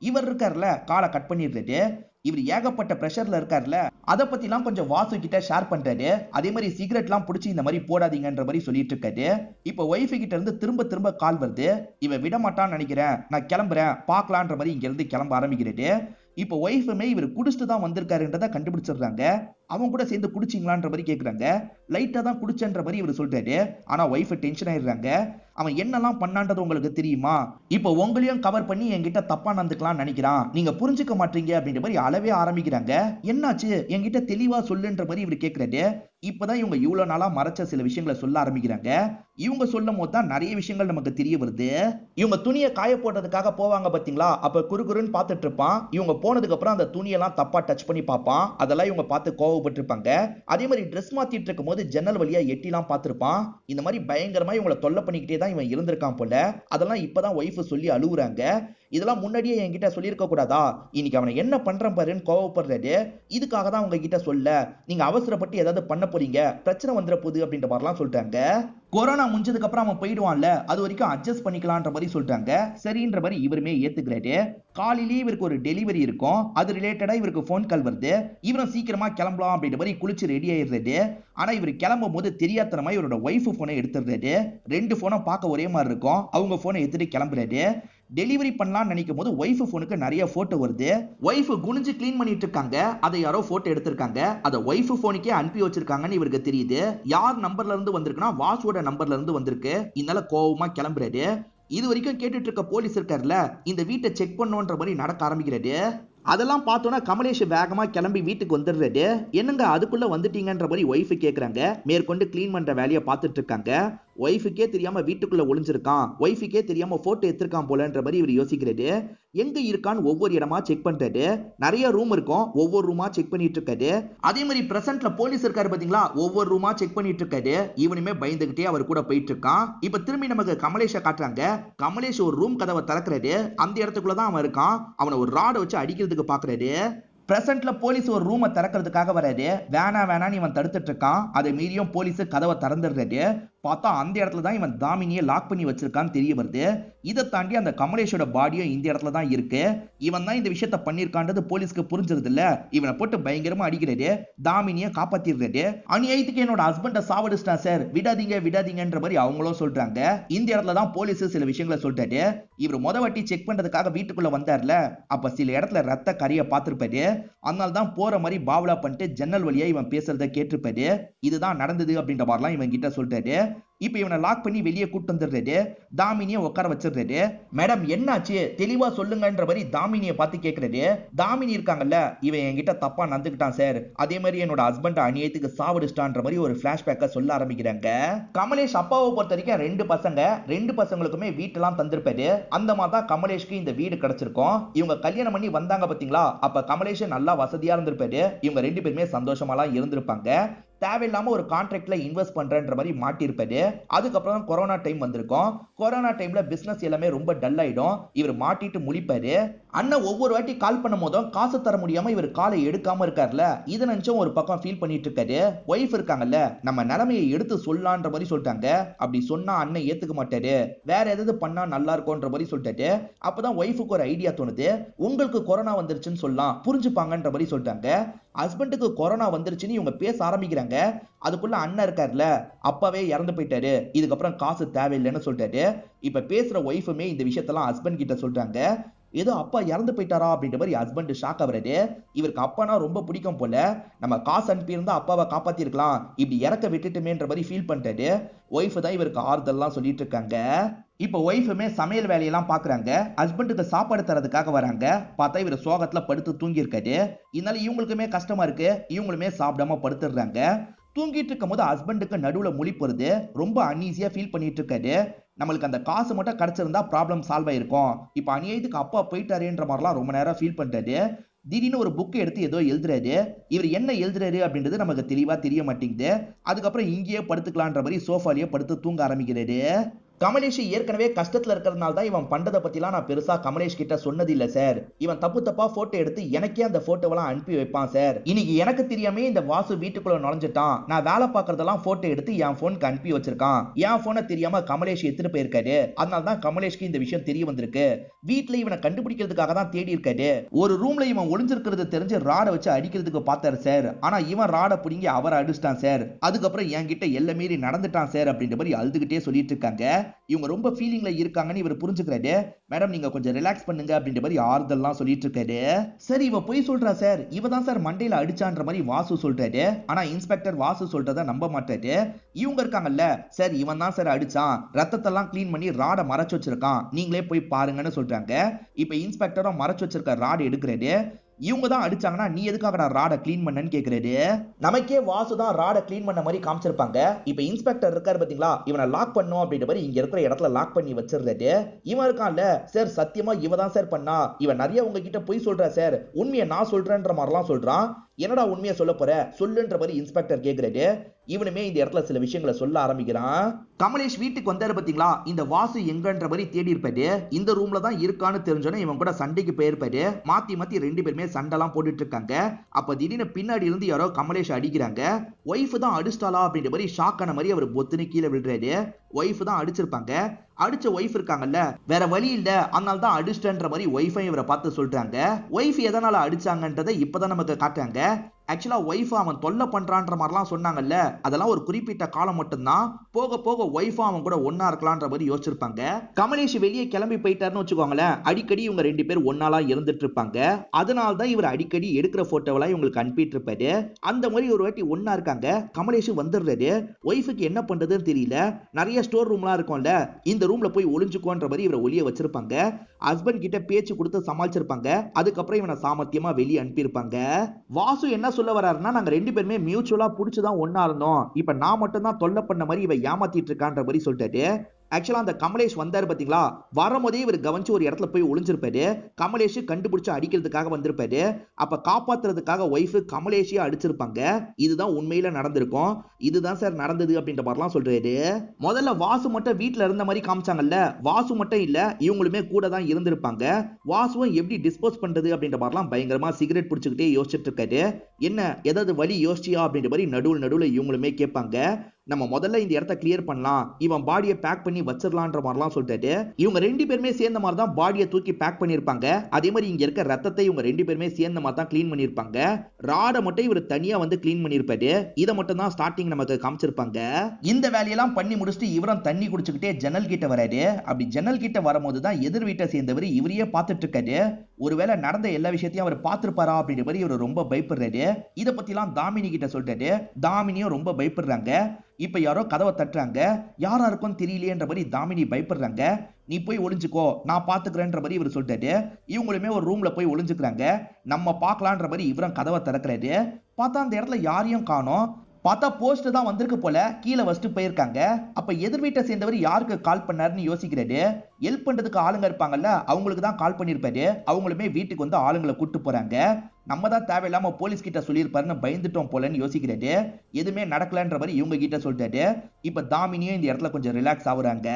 இவர் இருக்காருல, காலை கட் பண்ணிடுறாரு. இவர் ஏகப்பட்ட பிரஷர்ல இருக்காருல, அதை பத்திலாம் கொஞ்சம் வாசு கிட்ட ஷேர் பண்றாரு. அதே மாதிரி சிகரெட் எல்லாம் பிடிச்சி இந்த மாதிரி போடாதீங்கன்ற மாதிரி சொல்லிட்டு இருக்காரு. இப்ப ஒய்ஃபு கிட்ட இருந்து திரும்ப திரும்ப கால் வருது. இவன் விட மாட்டான்னு நினைக்கிறேன், நான் கிளம்புறேன் பாக்கலான்ற மாதிரி இங்க இருந்து கிளம்ப ஆரம்பிக்கிறாரு. இப்ப ஒய்ஃபுமே இவர் குடிச்சிட்டு தான் வந்திருக்காருன்றதை கண்டுபிடிச்சிடுறாங்க. அவன் கூட சேர்ந்து குடிச்சிங்களான்ற மாதிரி கேட்குறாங்க. லைட்டா தான் குடிச்சன்ற மாதிரி இவர் சொல்றாரு. ஆனா ஒய்ஃப் டென்ஷன் ஆயிடுறாங்க. அவன் என்னெல்லாம் பண்ணான்றது உங்களுக்கு தெரியுமா, இப்போ உங்களையும் கவர் பண்ணி என்கிட்ட தப்பா நடந்துக்கலாம்னு நினைக்கிறான், நீங்க புரிஞ்சுக்க மாட்டீங்க அப்படின்ற மாதிரி அளவே ஆரம்பிக்கிறாங்க. என்னாச்சு என்கிட்ட தெளிவா சொல்லுன்ற மாதிரி இவர் கேட்கிறாரு. இப்பதான் இவங்க இவ்வளவு நாளா மறைச்ச சில விஷயங்களை சொல்ல ஆரம்பிக்கிறாங்க. இவங்க சொல்லும் போது தான் நிறைய விஷயங்கள் நமக்கு தெரிய வருது. இவங்க துணியை காய போடுறதுக்காக போவாங்க பாத்தீங்களா, அப்ப குறுகுறுன்னு பார்த்துட்டு இருப்பான். இவங்க போனதுக்கு அப்புறம் அந்த துணியெல்லாம் தப்பா டச் பண்ணி பார்ப்பான். அதெல்லாம் இவங்க பார்த்து கோவப்பட்டு இருப்பாங்க. அதே மாதிரி ட்ரெஸ் மாத்திட்டு இருக்கும் போது ஜன்னல் வழியா எட்டிலாம் பார்த்திருப்பான். இந்த மாதிரி பயங்கரமா இவங்களை தொல்லை பண்ணிக்கிட்டே தான் இவன் இருந்திருக்கான் போல. அதெல்லாம் இப்பதான் ஒய்ஃப் சொல்லி அழுகுறாங்க. இதெல்லாம் முன்னாடியே என்கிட்ட சொல்லியிருக்க கூடாதா, இன்னைக்கு அவனை என்ன பண்றேன் பாருன்னு கோவப்படுறாரு. இதுக்காக தான் உங்க கிட்ட சொல்ல, நீங்க அவசரப்பட்டு ஏதாவது பண்ண போறீங்க, பிரச்சனை வந்துட போகுது அப்படின்ற மாதிரிலாம் சொல்லிட்டாங்க. கொரோனா முடிஞ்சதுக்கு அப்புறம் அவன் போயிடுவான்ல, அது வரைக்கும் அட்ஜஸ்ட் பண்ணிக்கலான்ற மாதிரி சொல்றாங்க. சரின்ற மாதிரி இவருமே ஏத்துக்கிறாரு. காலையிலேயே இவருக்கு ஒரு டெலிவரி இருக்கும், அது ரிலேட்டடா இவருக்கு போன் கால் வருது. இவரும் சீக்கிரமா கிளம்பலாம் அப்படின்ற மாதிரி குளிச்சு ரெடி ஆயிடுறாரு. ஆனா இவர் கிளம்பும் போது தெரியாதனமா இவரோட ஒய்ஃப் போனை எடுத்துடுறாரு. 2 போனை பார்க்க ஒரே மாதிரி இருக்கும். அவங்க போனை எடுத்துட்டு கிளம்புறாரு. டெலிவரி பண்ணலாம்னு நினைக்கும் போது ஒய்ஃப் போனுக்கு நிறைய போட்டோ வருது. ஒய்ஃப் குனிஞ்சு கிளீன் பண்ணிட்டு இருக்காங்க, அதை யாரோ போட்டோ எடுத்திருக்காங்க. அதை ஒய்ஃப் போனுக்கே அனுப்பி வச்சிருக்காங்கன்னு இவருக்கு தெரியுது. யார் நம்பர்ல இருந்து வந்திருக்குன்னா வாசுவோட நம்பர்ல இருந்து வந்திருக்கு. இதனால கோவமா கிளம்புறாரு. இது வரைக்கும் கேட்டுட்டு இருக்க போலீஸ் இருக்காருல்ல, இந்த வீட்டை செக் பண்ணுன்ற மாதிரி நடக்க ஆரம்பிக்கிறாரு. அதெல்லாம் பார்த்தோன்னா கமலேஷ் வேகமா கிளம்பி வீட்டுக்கு வந்துடுறாரு. என்னங்க அதுக்குள்ள வந்துட்டீங்கன்ற மாதிரி ஒய்ஃப் கேக்குறாங்க. மேற்கொண்டு கிளீன் பண்ற வேலையை பார்த்துட்டு இருக்காங்க. ஒய்ஃபுக்கே தெரியாம வீட்டுக்குள்ள ஒளிஞ்சிருக்கான், ஒய்ஃபுக்கே தெரியாம போட்டோ எடுத்திருக்கான் போலன்ற மாதிரி இவர் யோசிக்கிறாரு. எங்க இருக்கான்னு ஒவ்வொரு இடமா செக் பண்றாரு. நிறைய ரூம் இருக்கும், ஒவ்வொரு ரூமா செக் பண்ணிட்டு இருக்காரு. அதே மாதிரி பிரசன்ட்ல போலீஸ் இருக்காரு பாத்தீங்களா, ஒவ்வொரு ரூமா செக் பண்ணிட்டு இருக்காரு. இவனுமே பயந்துகிட்டே அவர் கூட போயிட்டு இருக்கான். இப்ப திரும்பி நமக்கு கமலேஷை காட்டுறாங்க. கமலேஷ் ஒரு ரூம் கதவை திறக்கிறாரு. அந்த இடத்துக்குள்ளதான் அவன் இருக்கான். அவனை ஒரு ராடை வச்சு அடிக்கிறதுக்கு பாக்குறாரு. பிரசன்ட்ல போலீஸ் ஒரு ரூமை திறக்கிறதுக்காக வராது. வேணான்னு இவன் தடுத்துட்டு இருக்கான். அதை மீறியும் போலீஸ் கதவை திறந்துடுறாரு. பார்த்தா அந்த இடத்துல தான் இவன் தாமினியை லாக் பண்ணி வச்சிருக்கான்னு தெரிய வருது. இதை தாண்டி அந்த கமலேஷோட பாடியும் இந்த இடத்துல தான் இருக்கு. இவன் தான் இந்த விஷயத்த பண்ணிருக்கான்றது போலீஸ்க்கு புரிஞ்சது இல்ல. இவனை போட்டு பயங்கரமா அடிக்கிறாரு. தாமினியை காப்பாத்திடுறாரு. அநியாயத்துக்கு என்னோட ஹஸ்பண்ட சாவடிச்சிட்டான் சார், விடாதீங்கன்ற மாதிரி அவங்களும் சொல்றாங்க. இந்த இடத்துல தான் போலீஸ் சில விஷயங்களை சொல்றாரு. இவர் வாட்டி செக் பண்றதுக்காக வீட்டுக்குள்ள வந்தார்ல, அப்ப சில இடத்துல ரத்த கரையை பார்த்திருப்பாரு. அதனால தான் போற மாதிரி பாவலா பண்ணிட்டு ஜன்னல் வழியா இவன் பேசுறத கேட்டிருப்பாரு. இதுதான் நடந்தது அப்படின்ற மாதிரிலாம் இவன் கிட்ட சொல்றாரு. இப்ப இவனை லாக் பண்ணி வெளியே கூட்டு வந்துடுறாரு. தாமினியை உட்கார வச்சிடுறாரு. மேடம் என்னாச்சு தெளிவா சொல்லுங்கன்ற மாதிரி தாமினியை பார்த்து கேட்கறாரு. தாமினி இருக்காங்கல்ல, இவன் என்கிட்ட தப்பா நடந்துக்கிட்டான் சார், அதே மாதிரி என்னோட ஹஸ்பண்ட் அநியாயத்துக்கு சாவடிச்சிட்டான்ற மாதிரி ஒரு பிளாஷ்பேக்க சொல்ல ஆரம்பிக்கிறாங்க. கமலேஷ் அப்பாவை பொறுத்த வரைக்கும் 2 பசங்களுக்குமே வீட்டெல்லாம் தந்திருப்பாரு. அந்த மாதிரி தான் கமலேஷ்க்கு இந்த வீடு கிடைச்சிருக்கும். இவங்க கல்யாணம் பண்ணி வந்தாங்க பாத்தீங்களா, அப்ப கமலேஷ் நல்லா வசதியா இருந்திருப்பாரு. இவங்க 2 பேருமே சந்தோஷமாலாம் இருந்திருப்பாங்க. தேவையில்லாம ஒரு கான்ட்ராக்ட்ல இன்வெஸ்ட் பண்றன்ற மாதிரி மாட்டிருப்பாரு. அதுக்கப்புறம் கொரோனா டைம் வந்திருக்கும். கொரோனா டைம்ல பிசினஸ் எல்லாமே ரொம்ப டல் ஆயிடும். இவர் மாட்டிட்டு முழிப்பாரு. அண்ணன் ஒவ்வொரு வாட்டி கால் பண்ணும் போதும் காசு தர முடியாம இவர் காலை எடுக்காம இருக்காருல, இதை நினைச்சும் ஒரு பக்கம் ஃபீல் பண்ணிட்டு இருக்காரு. ஒய்ஃப் இருக்காங்கல்ல, நம்ம நிலைமையை எடுத்து சொல்லலான்ற மாதிரி சொல்லிட்டாங்க. அப்படி சொன்னா அண்ணன் ஏத்துக்க மாட்டாரு, வேற ஏதாவது பண்ணா நல்லா இருக்கும்ன்ற மாதிரி சொல்லிட்டாரு. அப்பதான் ஒய்ஃபுக்கு ஒரு ஐடியா தோணுது. உங்களுக்கு கொரோனா வந்துருச்சுன்னு சொல்லலாம், புரிஞ்சுப்பாங்கன்ற மாதிரி சொல்லிட்டாங்க. ஹஸ்பண்டுக்கு கொரோனா வந்துருச்சுன்னு இவங்க பேச ஆரம்பிக்கிறாங்க. அதுக்குள்ள அண்ணன் இருக்காருல, அப்பாவே இறந்து போயிட்டாரு, இதுக்கப்புறம் காசு தேவையில்லைன்னு சொல்லிட்டாரு. இப்ப பேசுற ஒய்ஃபுமே இந்த விஷயத்தெல்லாம் ஹஸ்பண்ட் கிட்ட சொல்றாங்க. ஏதோ அப்பா இறந்து போயிட்டாரா அப்படின்ற மாதிரி ஹஸ்பண்ட் ஷாக் ஆகுறாரு. இவருக்கு அப்பானா ரொம்ப பிடிக்கும் போல, நம்ம காசு அனுப்பி இருந்தா அப்பாவை காப்பாத்தி இருக்கலாம், இப்படி இறக்க விட்டுட்டுமேன்ற மாதிரி ஃபீல் பண்ணிட்டாரு. ஒய்ஃப் தான் இவருக்கு ஆறுதல்லாம் சொல்லிட்டு இருக்காங்க. இப்போ ஒய்ஃபுமே சமையல் வேலையெல்லாம் பாக்குறாங்க. ஹஸ்பண்டுக்கு சாப்பாடு தரதுக்காக வராங்க. பார்த்தா இவர் சோகத்துல படுத்து தூங்கி இருக்காரு. இதனால இவங்களுக்குமே கஷ்டமா இருக்கு. இவங்களுமே சாப்பிடாம படுத்துடுறாங்க. தூங்கிட்டு இருக்கும் போது ஹஸ்பண்டுக்கு நடுவுல முழிப்பு வருது. ரொம்ப அன்ஈஸியா ஃபீல் பண்ணிட்டு இருக்காரு. நம்மளுக்கு அந்த காசு மட்டும் கிடைச்சிருந்தா ப்ராப்ளம் சால்வ் ஆயிருக்கும். இப்ப அநியாயத்துக்கு அப்பா போயிட்டாருன்ற மாதிரிலாம் ரொம்ப நேரம் ஃபீல் பண்றாரு. திடீர்னு ஒரு புக் எடுத்து ஏதோ எழுதுறாரு. இவர் என்ன எழுதுறாரு அப்படின்றது நமக்கு தெளிவா தெரிய மாட்டேங்குது. அதுக்கப்புறம் இங்கேயே படுத்துக்கலான்ற மாதிரி சோஃபாலேயே படுத்து தூங்க ஆரம்பிக்கிறாரு. கமலேஷ் ஏற்கனவே கஷ்டத்துல இருக்கிறதுனால தான் இவன் பண்றதை பத்திலாம் நான் பெருசா கமலேஷ் கிட்ட சொன்னது இல்ல சார். இவன் தப்பா போட்டோ எடுத்து எனக்கே அந்த போட்டோவெல்லாம் அனுப்பி வைப்பான் சார். இன்னைக்கு எனக்கு தெரியாமே இந்த வாசு வீட்டுக்குள்ள நுழைஞ்சிட்டான். நான் வேலை பார்க்கறதெல்லாம் போட்டோ எடுத்து என் போனுக்கு அனுப்பி வச்சிருக்கான். என் போனை தெரியாம கமலேஷ் எடுத்துட்டு போயிருக்காரு. அதனால தான் கமலேஷ்க்கு இந்த விஷயம் தெரிய வந்திருக்கு. வீட்டுல இவனை கண்டுபிடிக்கிறதுக்காக தான் தேடி இருக்காரு. ஒரு ரூம்ல இவன் ஒளிஞ்சிருக்கிறது தெரிஞ்சு ராடை வச்சு அடிக்கிறதுக்கு பார்த்தாரு சார். ஆனா இவன் ராடை பிடிங்கி அவரை அடிச்சிட்டான் சார். அதுக்கப்புறம் என்கிட்ட எல்லை மீறி நடந்துட்டான் சார் அப்படின்ற மாதிரி அழுதுகிட்டே சொல்லிட்டு இருக்காங்க. இவங்க ரொம்ப ஃபீலிங்ல இருக்காங்கன்னு இவர் புரிஞ்சுக்கிறாரு. மேடம் நீங்க கொஞ்சம் ரிலாக்ஸ் பண்ணுங்க அப்படின்ற மாதிரி ஆறுதல்லாம் சொல்லிட்டு இருக்காரு. சரி இவ போய் சொல்றா சார், இவ தான் சார் மண்டையில அடிச்சான்ற மாதிரி வாசு சொல்றாரு. ஆனா இன்ஸ்பெக்டர் வாசு சொல்றத நம்ப மாட்டாரு. இவங்க இருக்காங்கல்ல, சார் இவன் தான் சார் அடிச்சான், ரத்தத்தெல்லாம் கிளீன் பண்ணி ராடை மறைச்சு வச்சிருக்கான், நீங்களே போய் பாருங்கன்னு சொல்றாங்க. இப்ப இன்ஸ்பெக்டரும் மறைச்சு வச்சிருக்க ராடு எடுக்கிறாரு. இவங்க தான் அடிச்சாங்கன்னா நீ எதுக்காக ராடை கிளீன் பண்ணன்னு கேக்குறாரு. நமக்கே வாசு தான் ராடை கிளீன் பண்ண மாதிரி காமிச்சிருப்பாங்க. இப்ப இன்ஸ்பெக்டர் இருக்காரு பாத்தீங்களா, இவனை லாக் பண்ணும் அப்படின்ற மாதிரி இங்க இருக்கிற இடத்துல லாக் பண்ணி வச்சிருந்தாரு. இவன் இருக்கான்ல, சார் சத்தியமா இவ தான் சார் பண்ணா, இவன் நிறைய உங்ககிட்ட போய் சொல்றா சார், உண்மையை நான் சொல்றேன்ற மாதிரிலாம் சொல்றான். என்னடா உண்மையா சொல்ல போற சொல்லுன்ற மாதிரி இன்ஸ்பெக்டர் கேக்குறாரு. இவனுமே இந்த இடத்துல சில விஷயங்களை சொல்ல ஆரம்பிக்கிறான். கமலேஷ் வீட்டுக்கு வந்தாரு பாத்தீங்களா, இந்த வாசு எங்கன்ற மாதிரி தேடி இருப்பாரு. இந்த ரூம்ல தான் இருக்கான்னு தெரிஞ்சோன்னே இவன் கூட சண்டைக்கு போயிருப்பாரு. மாத்தி மாத்தி ரெண்டு பேருமே சண்டைலாம் போட்டுட்டு இருக்காங்க. அப்ப திடீர்னு பின்னாடி இருந்து யாரோ கமலேஷ் அடிக்கிறாங்க. ஒய்ஃப் தான் அடிச்சிட்டாளா அப்படின்ற மாதிரி ஷாக் ஆன மாதிரி அவர் பொத்துன்னு கீழே விழுறாரு. ஒய்ஃப் தான் அடிச்சிருப்பாங்க. அடிச்ச ஒய்ஃப் இருக்காங்கல்ல, வேற வழி இல்ல அதனால தான் அடிச்சிட்டன்ற மாதிரி ஒய்ஃபை இவரை பார்த்து சொல்றாங்க. ஒய்ஃப் எதனால அடிச்சாங்கன்றதை இப்பதான் நமக்கு காட்டுறாங்க. ஆக்சுவலா ஒய்ஃப் அவன் தொல்லை பண்றான்ற மாதிரிலாம் சொன்னாங்கல்ல, அதெல்லாம் ஒரு குறிப்பிட்ட காலம் மட்டும்தான். போக போக ஒய்ஃபா அவன் கூட ஒன்னா இருக்கலான்ற மாதிரி யோசிச்சிருப்பாங்க. கமலேஷ் வெளியே கிளம்பி போயிட்டாருன்னு வச்சுக்கோங்களேன், அடிக்கடி இவங்க ரெண்டு பேர் ஒன்னாலாம் இருந்துட்டு இருப்பாங்க. அதனால தான் இவர் அடிக்கடி எடுக்கிற போட்டோவெல்லாம் இவங்களுக்கு அனுப்பிட்டு இருப்பாரு. அந்த மாதிரி ஒரு வாட்டி ஒன்னா இருக்காங்க. கமலேஷ் வந்துடுறாரு. ஒய்ஃபுக்கு என்ன பண்றதுன்னு தெரியல. நிறைய ஸ்டோர் ரூம்லாம் இருக்கும்ல, இந்த ரூம்ல போய் ஒளிஞ்சுக்கோன்ற மாதிரி இவரை ஒளிய வச்சிருப்பாங்க. ஹஸ்பண்ட் கிட்ட பேச்சு கொடுத்து சமாளிச்சிருப்பாங்க. அதுக்கப்புறம் இவனை சாமர்த்தியமா வெளியே அனுப்பியிருப்பாங்க. வாசு என்ன சொல்ல வராருன்னா, நாங்க ரெண்டு பேருமே மியூச்சுவலா புடிச்சுதான் ஒன்னா இருந்தோம், இப்ப நான் மட்டும் தான் தொல்லை பண்ண மாதிரி இவ ஏமாத்திட்டு இருக்கான்ற மாதிரி சொல்லிட்டாரு. ஆக்சுவலா அந்த கமலேஷ் வந்தாரு பாத்தீங்களா, வரும்போதே இவர் கவனிச்சு ஒரு இடத்துல போய் ஒளிஞ்சிருப்பாரு. கமலேஷ் கண்டுபிடிச்சு அடிக்கிறதுக்காக வந்திருப்பாரு. அப்ப காப்பாத்துறதுக்காக ஒய்ஃப் கமலேஷையே அடிச்சிருப்பாங்க. இதுதான் உண்மையில நடந்திருக்கும். இதுதான் சார் நடந்தது அப்படின்ற மாதிரிலாம் சொல்றாரு. முதல்ல வாசு மட்டும் வீட்டுல இருந்த மாதிரி காமிச்சாங்கல்ல, வாசு மட்டும் இல்ல இவங்களுமே கூட தான் இருந்திருப்பாங்க. வாசுவும் எப்படி டிஸ்போஸ் பண்றது அப்படின்ற மாதிரிலாம் பயங்கரமா சிகரெட் பிடிச்சுக்கிட்டே யோசிச்சுட்டு இருக்காரு. என்ன ஏதாவது வழி யோசிச்சியா அப்படின்ற மாதிரி நடுவுல இவங்களுமே கேட்பாங்க. நம்ம முதல்ல இந்த இடத்த கிளியர் பண்ணலாம், இவன் பாடியை பேக் பண்ணி வச்சிடலான்ற மாதிரிலாம் சொல்லிட்டு இவங்க ரெண்டு பேருமே சேர்ந்த மாதிரி தான் பாடியை தூக்கி பேக் பண்ணிருப்பாங்க. அதே மாதிரி இங்க இருக்க ரத்தத்தை இவங்க ரெண்டு பேருமே சேர்ந்த மாதிரி தான் கிளீன் பண்ணிருப்பாங்க. ராடை மட்டும் இவர் தனியா வந்து கிளீன் பண்ணிருப்பாரு. இதை மட்டும் தான் ஸ்டார்டிங் நமக்கு காமிச்சிருப்பாங்க. இந்த வேலையெல்லாம் பண்ணி முடிச்சுட்டு இவரும் தண்ணி குடிச்சுக்கிட்டே ஜன்னல் கிட்ட வராரு. அப்படி ஜன்னல் கிட்ட வரும்போது தான் எதிர் வீட்டை சேர்ந்தவர் இவரையே பார்த்துட்டு இருக்காரு. ஒருவேளை நடந்த எல்லா விஷயத்தையும் அவர் பார்த்திருப்பாரா அப்படின்ற மாதிரி இவர் ரொம்ப பயப்படுறாரு. இதை பத்தி எல்லாம் தாமினி கிட்ட சொல்லிட்டாரு. தாமினியும் ரொம்ப பயப்படுறாங்க. இப்ப யாரோ கதவை தட்டுறாங்க. யாரா இருக்கும்னு தெரியலையேன்ற மாதிரி தாமினி பயப்படுறாங்க. நீ போய் ஒளிஞ்சுக்கோ, நான் பாத்துக்கிறேன்ற மாதிரி இவர் சொல்லிட்டாரு. இவங்களுமே ஒரு ரூம்ல போய் ஒளிஞ்சுக்கிறாங்க. நம்ம பார்க்கலான்ற மாதிரி இவரும் கதவை திறக்கிறாரு. பார்த்தா அந்த இடத்துல யாரையும் காணோம். பார்த்தா போஸ்ட் தான் வந்திருக்கு போல, கீழே வச்சுட்டு போயிருக்காங்க. அப்ப எதிர் வீட்டை சேர்ந்தவர் யாருக்கு கால் பண்ணாருன்னு யோசிக்கிறாரு. ஹெல்ப் பண்றதுக்கு ஆளுங்க இருப்பாங்கல்ல, அவங்களுக்கு தான் கால் பண்ணிருப்பாரு. அவங்களுமே வீட்டுக்கு வந்து ஆளுங்களை கூட்டு போறாங்க. நம்ம தான் தேவையில்லாம போலீஸ் கிட்ட சொல்லியிருப்பாருன்னு பயந்துட்டோம் போலன்னு யோசிக்கிறாரு. எதுவுமே நடக்கலன்ற மாதிரி இவங்க கிட்ட சொல்லிட்டாரு. இப்ப தாமினியும் இந்த இடத்துல கொஞ்சம் ரிலாக்ஸ் ஆகுறாங்க.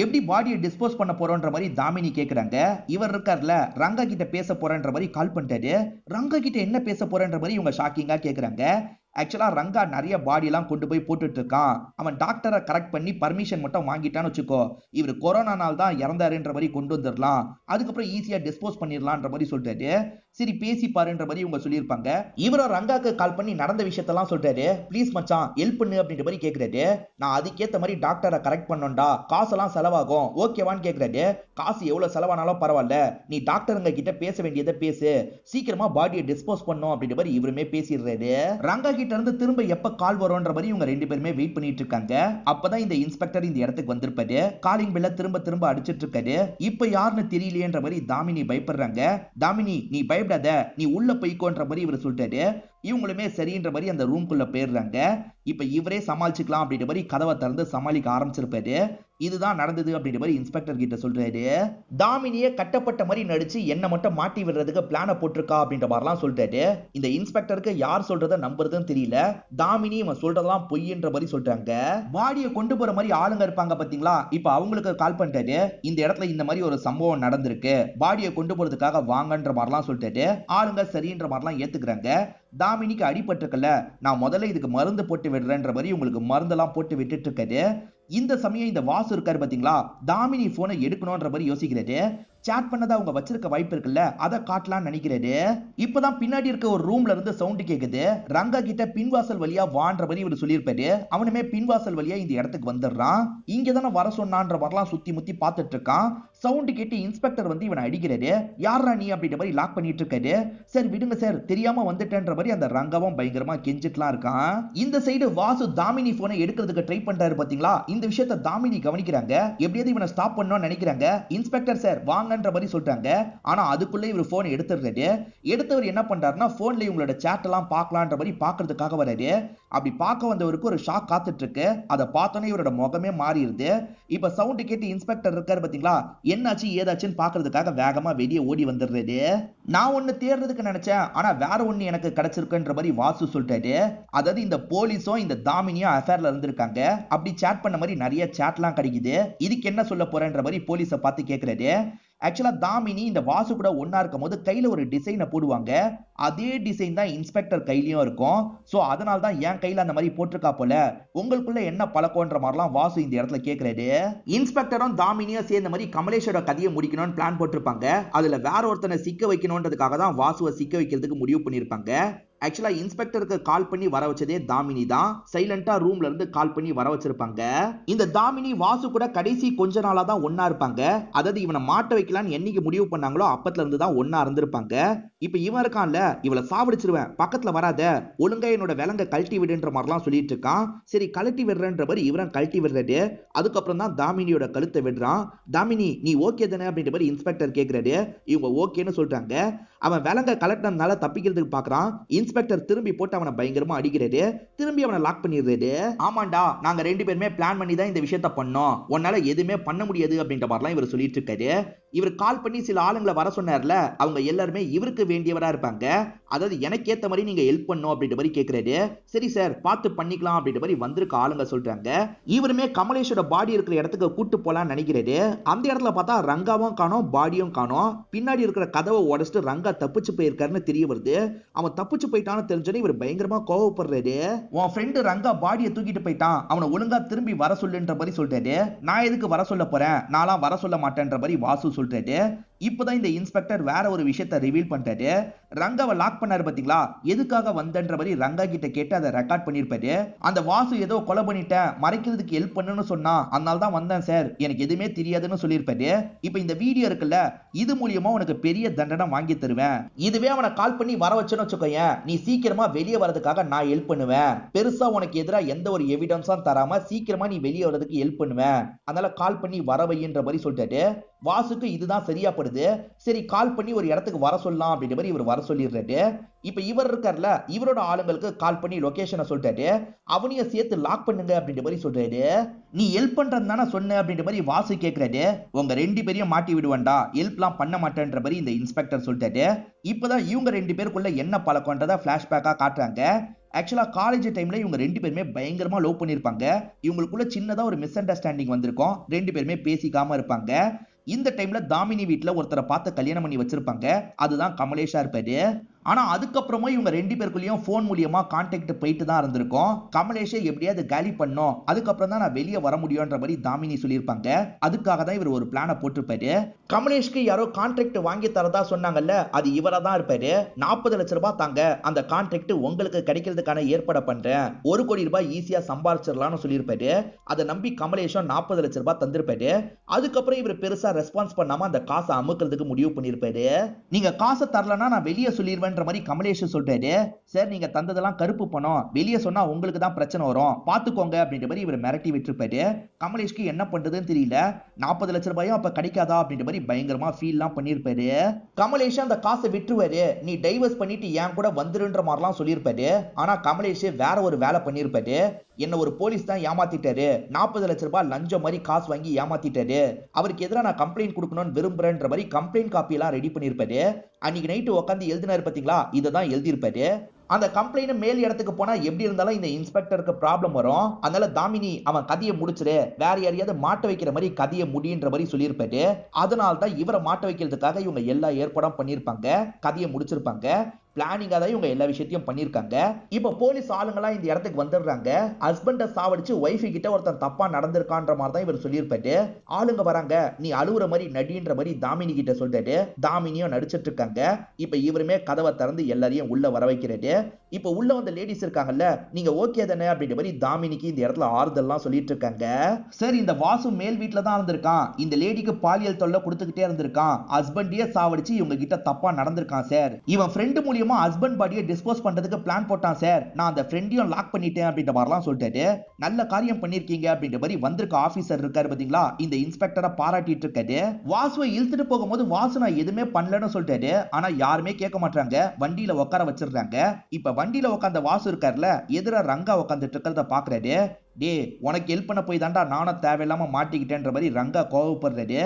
எப்படி பாடியை டிஸ்போஸ் பண்ண போறோன்ற மாதிரி தாமினி கேக்குறாங்க. இவர் இருக்கார்ல, ரங்கா கிட்ட பேச போறேன்ற மாதிரி கால் பண்ணிட்டாரு. ரங்கா கிட்ட என்ன பேச போறேன்ற மாதிரி இவங்க ஷாக்கிங்கா கேக்குறாங்க. ஆக்சுவலா ரங்கா நிறைய பாடி எல்லாம் கொண்டு போய் போட்டுட்டு இருக்கான். அவன் டாக்டரை கரெக்ட் பண்ணி பர்மிஷன் மட்டும் வாங்கிட்டான்னு வச்சுக்கோ, இவர் கொரோனா நாள் தான் இறந்தாருன்ற மாதிரி கொண்டு வந்துடலாம், அதுக்கப்புறம் ஈஸியா டிஸ்போஸ் பண்ணிடலான்ற மாதிரி சொல்லிட்டாரு. சரி பேசி பாருன்ற மாதிரி இவங்க சொல்லியிருப்பாங்க. இவரும் ரங்காக்கு கால் பண்ணி நடந்த விஷயத்தெல்லாம் சொல்றாரு. ப்ளீஸ் மச்சான் ஹெல்ப் பண்ணு அப்படின்ற மாதிரி கேட்கிறாரு. நான் அதுக்கேற்ற மாதிரி டாக்டரை கரெக்ட் பண்ணோம்டா, காசெல்லாம் செலவாகும், ஓகேவான்னு கேட்கிறாரு. காசு எவ்வளவு செலவானாலும் பரவாயில்ல, நீ டாக்டருங்க கிட்ட பேச வேண்டியதை பேசு, சீக்கிரமா பாடியை டிஸ்போஸ் பண்ணும் அப்படின்ற மாதிரி இவருமே பேசிடுறாரு. ரங்கா கிட்ட இருந்து திரும்ப எப்ப கால் வரும்ன்ற மாதிரி இவங்க ரெண்டு பேருமே வெயிட் பண்ணிட்டு இருக்காங்க. அப்பதான் இந்த இன்ஸ்பெக்டர் இந்த இடத்துக்கு வந்திருப்பாரு. காலிங் பெல்ல திரும்ப திரும்ப அடிச்சிட்டு இருக்காரு. இப்ப யாருன்னு தெரியலையேன்ற மாதிரி தாமினி பயப்படுறாங்க. தாமினி நீ பயப்படாத, நீ உள்ள போய்க்கோன்ற மாதிரி இவர் சொல்லிட்டாரு. இவங்களுமே சரின்ற மாதிரி அந்த ரூம்குள்ள போயிடுறாங்க. இப்ப இவரே சமாளிச்சுக்கலாம் அப்படின்ற மாதிரி கதவை திறந்து சமாளிக்க ஆரம்பிச்சிருப்பாரு. இதுதான் நடந்தது அப்படின்ற மாதிரி இன்ஸ்பெக்டர் கிட்ட சொல்றாரு. தாமினியே கட்டப்பட்ட மாதிரி நடிச்சு என்ன மட்டும் மாட்டி விடுறதுக்கு பிளான போட்டிருக்கா அப்படின்ற மாதிரிலாம் சொல்றாரு. இந்த இன்ஸ்பெக்டருக்கு யார் சொல்றத நம்புறதுன்னு தெரியல. தாமினி இவன் சொல்றதெல்லாம் பொய்ன்ற மாதிரி சொல்றாங்க. பாடியை கொண்டு போற மாதிரி ஆளுங்க இருப்பாங்க பாத்தீங்களா, இப்ப அவங்களுக்கு கால் பண்ணிட்டாரு. இந்த இடத்துல இந்த மாதிரி ஒரு சம்பவம் நடந்திருக்கு, பாடியை கொண்டு போறதுக்காக வாங்கன்ற மாதிரிலாம் சொல்லிட்டாரு. ஆளுங்க சரின்ற மாதிரிலாம் ஏத்துக்கிறாங்க. தாமினிக்கு அடிபட்டிருக்கல, நான் முதல்ல இதுக்கு மருந்து போட்டு விடுறேன்ற மாதிரி உங்களுக்கு மருந்தெல்லாம் போட்டு விட்டுட்டு இருக்காரு. இந்த சமயம் இந்த வாசு இருக்காரு பாத்தீங்களா, தாமினி போனை எடுக்கணும்ன்ற மாதிரி யோசிக்கிறாரு. சாட் பண்ணதா அவங்க வச்சிருக்க வாய்ப்பு இருக்குல்ல, அதை காட்டலாம்னு நினைக்கிறாரு. இப்பதான் பின்னாடி இருக்க ஒரு ரூம்ல இருந்து சவுண்ட் கேக்குது. ரங்கா கிட்ட பின்வாசல் வழியா வான்ற மாதிரி இவர் சொல்லியிருப்பாரு. அவனுமே பின்வாசல் வழியா இந்த இடத்துக்கு வந்துடுறான். இங்க தானே வர சொன்னான்ற மாதிரிலாம் சுத்தி முத்தி பார்த்துட்டு இருக்கான். சவுண்ட் கேட்டு இன்ஸ்பெக்டர் வந்து இவனை அடிக்கிறாரு. யாரா நீ அப்படின்ற மாதிரி லாக் பண்ணிட்டு இருக்காரு. சார் விடுங்க சார், தெரியாம வந்துட்டேன்ற மாதிரி அந்த ரங்காவும் பயங்கரமா கெஞ்சிட்டுலாம் இருக்கான். இந்த சைடு வாசு தாமினி போனை எடுக்கிறதுக்கு ட்ரை பண்றாரு பாத்தீங்களா. இந்த விஷயத்தை தாமினி கவனிக்கிறாங்க. எப்படியாவது இவனை ஸ்டாப் பண்ணணும்னு நினைக்கிறாங்க. இன்ஸ்பெக்டர் சார் வாங்க வாங்கன்ற மாதிரி சொல்றாங்க. ஆனா அதுக்குள்ள இவர் போன் எடுத்துறாரு. எடுத்தவர் என்ன பண்றாருன்னா போன்ல இவங்களோட சேட் எல்லாம் பார்க்கலான்ற மாதிரி பாக்குறதுக்காக வராரு. அப்படி பார்க்க வந்தவருக்கு ஒரு ஷாக் காத்துட்டு இருக்கு. அதை பார்த்தோன்னே இவரோட முகமே மாறிடுது. இப்ப சவுண்ட் கேட்டு இன்ஸ்பெக்டர் இருக்காரு பாத்தீங்களா, என்னாச்சு ஏதாச்சுன்னு பாக்குறதுக்காக வேகமா வெளியே ஓடி வந்துடுறாரு. நான் ஒண்ணு தேடுறதுக்கு நினைச்சேன், ஆனா வேற ஒண்ணு எனக்கு கிடைச்சிருக்குன்ற மாதிரி வாசு சொல்லிட்டாரு. அதாவது இந்த போலீஸும் இந்த தாமினியும் அஃபேர்ல இருந்திருக்காங்க. அப்படி சேட் பண்ண மாதிரி நிறைய சேட்லாம் கிடைக்குது. இதுக்கு என்ன சொல்ல போறேன்ற மாதிரி போலீஸை பார்த்து கேட்கிறாரு. ஆக்சுவலா தாமினி இந்த வாசு கூட ஒன்னா இருக்கும் போது கையில ஒரு டிசைனை போடுவாங்க. அதே டிசைன் தான் இன்ஸ்பெக்டர் கையிலயும் இருக்கும். சோ அதனால தான் என் கையில அந்த மாதிரி போட்டிருக்கா போல, உங்களுக்குள்ள என்ன பழக்கம்ன்ற மாதிரிலாம் வாசு இந்த இடத்துல கேட்கிறாரு. இன்ஸ்பெக்டரும் தாமினியும் சேர்ந்த மாதிரி கமலேஷோட கதையை முடிக்கணும்னு பிளான் போட்டிருப்பாங்க. அதுல வேற ஒருத்தனை சிக்க வைக்கணும்ன்றதுக்காக தான் வாசுவை சிக்க வைக்கிறதுக்கு முடிவு பண்ணிருப்பாங்க. ஆக்சுவலா இன்ஸ்பெக்டருக்கு கால் பண்ணி வர வச்சதே தாமினி தான். சைலண்டா ரூம்ல இருந்து கால் பண்ணி வர வச்சிருப்பாங்க. இந்த தாமினி வாசு கூட கடைசி கொஞ்ச நாளா தான் ஒன்னா இருப்பாங்க. அதாவது இவனை மாட்ட வைக்கலான்னு என்னைக்கு முடிவு பண்ணாங்களோ அப்பத்துல இருந்து தான் ஒன்னா இருந்திருப்பாங்க. இப்ப இவன் இருக்கான்ல, இவளை சாவடிச்சிருவேன், பக்கத்துல வராத, ஒழுங்கா என்னோட விலங்க கழட்டி விடுன்ற மாதிரிலாம் சொல்லிட்டு இருக்கான். சரி கழட்டி விடுறன்ற மாதிரி இவன் கழட்டி விடுறாரு. அதுக்கப்புறம் தான் தாமினியோட கழுத்தை விடுறான். தாமினி நீ ஓகே தானே அப்படின்ற மாதிரி இன்ஸ்பெக்டர் கேட்கிறாரு. இவங்க ஓகேன்னு சொல்றாங்க. அவன் விலங்க கலட்டினதுனால தப்பிக்கிறதுக்கு பாக்குறான். இன்ஸ்பெக்டர் திரும்பி போட்டு அவனை பயங்கரமா அடிக்கிறாரு. திரும்பி அவனை லாக் பண்ணிடுறாரு. ஆமாண்டா, நாங்க ரெண்டு பேருமே பிளான் பண்ணி தான் இந்த விஷயத்த பண்ணோம், உன்னால எதுவுமே பண்ண முடியாது அப்படின்ற மாதிரிலாம் இவர் சொல்லிட்டு இருக்காரு. இவர் கால் பண்ணி சில ஆளுங்களை வர சொன்னார்ல, அவங்க எல்லாருமே இவருக்கு வேண்டியவரா இருப்பாங்க. அதாவது எனக்கு ஏத்த மாதிரி நீங்க ஹெல்ப் பண்ணும் அப்படின்ற மாதிரி கேட்கிறாரு. சரி சார் பார்த்து பண்ணிக்கலாம் அப்படின்ற மாதிரி வந்திருக்க ஆளுங்க சொல்றாங்க. இவருமே கமலேஷோட பாடி இருக்கிற இடத்துக்கு கூட்டு போலான்னு நினைக்கிறாரு. அந்த இடத்துல பார்த்தா ரங்காவும் காணோம், பாடியும் காணோம். பின்னாடி இருக்கிற கதவை உடைச்சிட்டு ரங்கா தப்பிச்சு போயிருக்காருன்னு தெரிய வருது. அவன் தப்பிச்சு போயிட்டான்னு தெரிஞ்சோன்னே இவர் பயங்கரமா கோவப்படுறாரு. உன் ஃப்ரெண்டு ரங்கா பாடியை தூக்கிட்டு போயிட்டான், அவனை ஒழுங்கா திரும்பி வர சொல்லுன்ற மாதிரி சொல்றாரு. நான் எதுக்கு வர சொல்ல போறேன், நான்லாம் வர சொல்ல மாட்டேன்ற மாதிரி வாசு சொல்றாரு. இப்பதான் இந்த இன்ஸ்பெக்டர் வேற ஒரு விஷயத்தை ரிவீல் பண்றாரு. ரங்காவை லாக் பண்ணாரு பாத்தீங்களா, எதுக்காக வந்தன்ற மாதிரி ரங்கா கிட்ட கேட்டு அதை ரெக்கார்ட் பண்ணிருப்பாரு. அந்த வாசு ஏதோ கொலை பண்ணிட்டேன், மறைக்கிறதுக்கு ஹெல்ப் பண்ணுன்னு சொன்னா, அதனால தான் வந்தேன் சார், எனக்கு எதுவுமே தெரியாதுன்னு சொல்லியிருப்பாரு. இப்ப இந்த வீடியோ இருக்குல்ல, இது மூலியமா உனக்கு பெரிய தண்டனை வாங்கி தருவேன். இதுவே அவனை கால் பண்ணி வர வச்சுன்னு வச்சுக்கோயேன், நீ சீக்கிரமா வெளியே வரதுக்காக நான் ஹெல்ப் பண்ணுவேன். பெருசா உனக்கு எதிராக எந்த ஒரு எவிடன்ஸும் தராம சீக்கிரமா நீ வெளியே வரதுக்கு ஹெல்ப் பண்ணுவேன். அதனால கால் பண்ணி வர வைன்ற மாதிரி சொல்லிட்டாரு. வாசுக்கு இதுதான் சரியா படுது. சரி கால் பண்ணி ஒரு இடத்துக்கு வர சொல்லலாம் அப்படின்ற மாதிரி இவர் வர சொல்லிடுறாரு. இப்ப இவர் இருக்கார்ல, இவரோட ஆளுங்களுக்கு கால் பண்ணி லொகேஷனை சொல்லிட்டாரு. அவனையும் சேர்த்து லாக் பண்ணுங்க அப்படின்ற மாதிரி சொல்றாரு. நீ ஹெல்ப் பண்றது தானே சொன்ன அப்படின்ற மாதிரி வாசு கேட்கிறாரு. உங்க ரெண்டு பேரையும் மாட்டி விடுவேன்டா, ஹெல்ப்லாம் பண்ண மாட்டேன்ற மாதிரி இந்த இன்ஸ்பெக்டர் சொல்லிட்டாரு. இப்பதான் இவங்க ரெண்டு பேருக்குள்ள என்ன பழக்கம்ன்றத பிளாஷ்பேக்கா காட்டுறாங்க. ஆக்சுவலா காலேஜ் டைம்ல இவங்க ரெண்டு பேருமே பயங்கரமா லவ் பண்ணிருப்பாங்க. இவங்களுக்குள்ள சின்னதா ஒரு மிஸ் அண்டர்ஸ்டாண்டிங் வந்திருக்கும். ரெண்டு பேருமே பேசிக்காம இருப்பாங்க. இந்த டைம்ல தாமினி வீட்டுல ஒருத்தரை பார்த்து கல்யாணம் பண்ணி வச்சிருப்பாங்க. அதுதான் கமலேஷா இருப்பாரு. ஆனா அதுக்கப்புறமா இவங்க ரெண்டு பேருக்குள்ளேயும் போன் மூலியமா கான்டாக்ட் போயிட்டு தான் இருந்திருக்கும். கமலேஷை எப்படியாவது காலி பண்ணும், அதுக்கப்புறம் தான் நான் வெளியே வர முடியும்ன்ற மாதிரி தாமினி சொல்லியிருப்பாங்க. அதுக்காக தான் இவர் ஒரு பிளானை போட்டிருப்பாரு. கமலேஷ்க்கு யாரோ கான்ட்ராக்ட் வாங்கி தரதா சொன்னாங்கல்ல, அது இவரா தான் இருப்பாரு. 40 லட்சம் ரூபாய் தாங்க, அந்த கான்ட்ராக்ட் உங்களுக்கு கிடைக்கிறதுக்கான ஏற்பாடு பண்றேன், 1 கோடி ரூபாய் ஈஸியா சம்பாதிச்சிடலாம்னு சொல்லியிருப்பாரு. அதை நம்பி கமலேஷும் 40 லட்சம் ரூபாய் தந்திருப்பாரு. அதுக்கப்புறம் இவர் பெருசா ரெஸ்பான்ஸ் பண்ணாம அந்த காசை அமுக்கிறதுக்கு முடிவு பண்ணிருப்பாரு. நீங்க காசை தரலன்னா நான் வெளியே சொல்லிடுவேன் மாதிரி கமலேஷ் சொல்றாரு. சார் நீங்க தந்ததெல்லாம் கருப்பு பணம், வெளியே சொன்னா உங்களுக்கு தான் பிரச்சனை வரும், பாத்துக்கோங்க அப்படின்ற மாதிரி இவர் மிரட்டி விட்டுருப்பாரு. கமலேஷ்க்கு என்ன பண்றதுன்னு தெரியல. 40 லட்சம் ரூபாயும் அப்ப கிடைக்காதா அப்படின்ற மாதிரி பயங்கரமா ஃபீல்லாம் பண்ணிருப்பாரு. கமலேஷ் அந்த காசை விட்டுருவாரு. நீ டைவர்ஸ் பண்ணிட்டு என் கூட வந்துருன்ற மாதிரிலாம் சொல்லியிருப்பாரு. ஆனா கமலேஷ் வேற ஒரு வேலை பண்ணிருப்பாரு. என்ன ஒரு போலீஸ் தான் ஏமாத்திட்டாரு, 40 லட்சம் ரூபாய் லஞ்சம் மாதிரி காசு வாங்கி ஏமாத்திட்டாரு, அவருக்கு எதிராக நான் கம்ப்ளைண்ட் கொடுக்கணும்னு விரும்புறேன்ற மாதிரி கம்ப்ளைண்ட் காப்பி எல்லாம் ரெடி பண்ணிருப்பாரு. அன்னைக்கு நைட்டு உட்காந்து எழுதினாரு பாத்தீங்களா, இதை தான் எழுதியிருப்பாரு. அந்த கம்ப்ளைண்ட் மேல் இடத்துக்கு போனா எப்படி இருந்தாலும் இந்த இன்ஸ்பெக்டருக்கு ப்ராப்ளம் வரும். அதனால தாமினி அவன் கதையை முடிச்சிரு, வேற யாரையாவது மாட்ட வைக்கிற மாதிரி கதையை முடின்ற மாதிரி சொல்லியிருப்பாரு. அதனால தான் இவரை மாட்ட வைக்கிறதுக்காக இவங்க எல்லா ஏற்பாடும் பண்ணியிருப்பாங்க, கதையை முடிச்சிருப்பாங்க. பிளானிங்கா தான் இவங்க எல்லா விஷயத்தையும் பண்ணிருக்காங்க. இப்ப போலீஸ் ஆளுங்களா இந்த இடத்துக்கு வந்துடுறாங்க. ஹஸ்பண்ட சாவடிச்சு ஒய்ஃப் கிட்ட ஒருத்தன் தப்பா நடந்திருக்கான்ற மாதிரி தான் இவர் சொல்லியிருப்பாரு. ஆளுங்க வராங்க, நீ அழுவுற மாதிரி நடின்ற மாதிரி தாமினி கிட்ட சொல்றாரு. தாமினியும் நடிச்சிட்டு இருக்காங்க. இப்ப இவருமே கதவை திறந்து எல்லாரையும் உள்ள வர வைக்கிறாரு. இப்ப உள்ள வந்த லேடிஸ் இருக்காங்கல்ல, நீங்க ஓகே தானே அப்படின்ற மாதிரி தாமினிக்கு இந்த இடத்துல ஆறுதல்லாம் சொல்லிட்டு இருக்காங்க. சரி, இந்த வாசு மேல் வீட்டுல தான் இருந்திருக்கான், இந்த லேடிக்கு பாலியல் தொல்லை கொடுத்துக்கிட்டே இருந்திருக்கான், ஹஸ்பண்டியே சாவடிச்சு இவங்க கிட்ட தப்பா நடந்திருக்கான் சார், இவன் ஃப்ரெண்டு மூலியமா ஹஸ்பண்ட் பாடியை டிஸ்போஸ் பண்றதுக்கு பிளான் போட்டான் சார், நான் அந்த ஃப்ரெண்டையும் லாக் பண்ணிட்டேன் அப்படின்ற மாதிரிலாம் சொல்லிட்டாரு. நல்ல காரியம் பண்ணிருக்கீங்க அப்படின்ற மாதிரி வந்திருக்க ஆபீசர் இருக்காரு பாத்தீங்களா, இந்த இன்ஸ்பெக்டரை பாராட்டிட்டு இருக்காரு. வாசுவை இழுத்துட்டு போகும்போது வாசு நான் எதுவுமே பண்ணலன்னு சொல்லிட்டாரு. ஆனா யாருமே கேட்க மாட்டாங்க, வண்டியில உட்கார வச்சிருக்காங்க. இப்ப வண்டியில உட்கார்ந்த வாசு இருக்காருல, எதிர ரங்கா உட்கார்ந்துட்டு இருக்கிறத பாக்குறாரு. டே, உனக்கு ஹெல்ப் பண்ண போய் தாண்டா நானும் தேவையில்லாம மாட்டிக்கிட்டேன்ற மாதிரி ரங்கா கோவப்படுறாரு.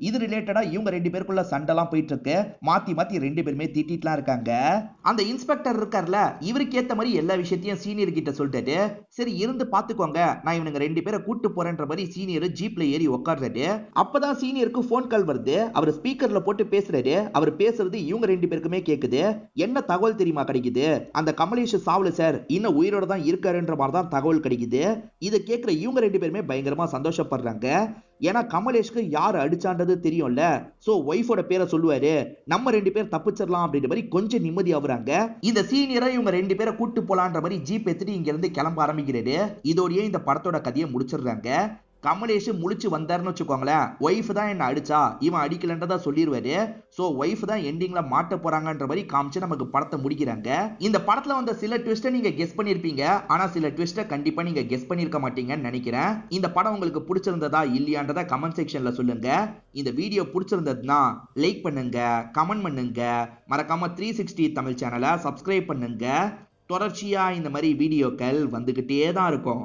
இது ரிலேட்டடா இவங்க ரெண்டு பேருக்குள்ள சண்டைலாம் போயிட்டு இருக்கு. மாத்தி மாத்தி ரெண்டு பேருமே திட்டிட்டுலாம் இருக்காங்க. அந்த இன்ஸ்பெக்டர் இருக்கார்ல, இவருக்கு ஏத்த மாதிரி எல்லா விஷயத்தையும் சீனியர் கிட்ட சொல்லிட்டாரு. சரி இருந்து பாத்துக்கோங்க, நான் இவனுங்க ரெண்டு பேரை கூட்டு போறேன்ற மாதிரி சீனியர் ஜீப்ல ஏறி உட்கார்றாரு. அப்பதான் சீனியருக்கு போன் கால் வருது. அவர் ஸ்பீக்கர்ல போட்டு பேசுறாரு. அவர் பேசுறது இவங்க ரெண்டு பேருக்குமே கேக்குது. என்ன தகவல் தெரியுமா கிடைக்குது? அந்த கமலேஷ் சாவல சார், இன்னும் உயிரோட தான் இருக்காருன்ற மாதிரி தான் தகவல் கிடைக்குது. இதை கேட்கிற இவங்க ரெண்டு பேருமே பயங்கரமா சந்தோஷப்படுறாங்க. ஏன்னா கமலேஷ்க்கு யார் அடிச்சான்றது தெரியும்ல. சோ ஒய்ஃபோட பேரை சொல்லுவாரு, நம்ம ரெண்டு பேர் தப்பிச்சிடலாம் அப்படின்ற மாதிரி கொஞ்சம் நிம்மதி ஆகுறாங்க. இந்த சீனியரை இவங்க ரெண்டு பேரை கூட்டு போலான்ற மாதிரி ஜீப் எடுத்துட்டு இங்க இருந்து கிளம்ப ஆரம்பிக்கிறாரு. இதோடய இந்த படத்தோட கதையை முடிச்சிடுறாங்க. கமலேஷ் முழிச்சு வந்தாருன்னு வச்சுக்கோங்களேன், ஒய்ஃப் தான் என்ன அடிச்சா, இவன் அடிக்கலன்றதா சொல்லிடுவாரு. சோ ஒய்ஃப் தான் எண்டிங்ல மாட்ட போறாங்கன்ற மாதிரி காமிச்சு நமக்கு படத்தை முடிக்கிறாங்க. இந்த படத்துல வந்த சில ட்விஸ்ட நீங்க கெஸ் பண்ணிருப்பீங்க, ஆனா சில ட்விஸ்ட கண்டிப்பா நீங்க கெஸ் பண்ணிருக்க மாட்டீங்கன்னு நினைக்கிறேன். இந்த படம் உங்களுக்கு பிடிச்சிருந்ததா இல்லையான்றத கமெண்ட் செக்ஷன்ல சொல்லுங்க. இந்த வீடியோ பிடிச்சிருந்ததுன்னா லைக் பண்ணுங்க, கமெண்ட் பண்ணுங்க, மறக்காம 360 தமிழ் சேனலை சப்ஸ்கிரைப் பண்ணுங்க. தொடர்ச்சியா இந்த மாதிரி வீடியோக்கள் வந்துகிட்டே தான் இருக்கும்.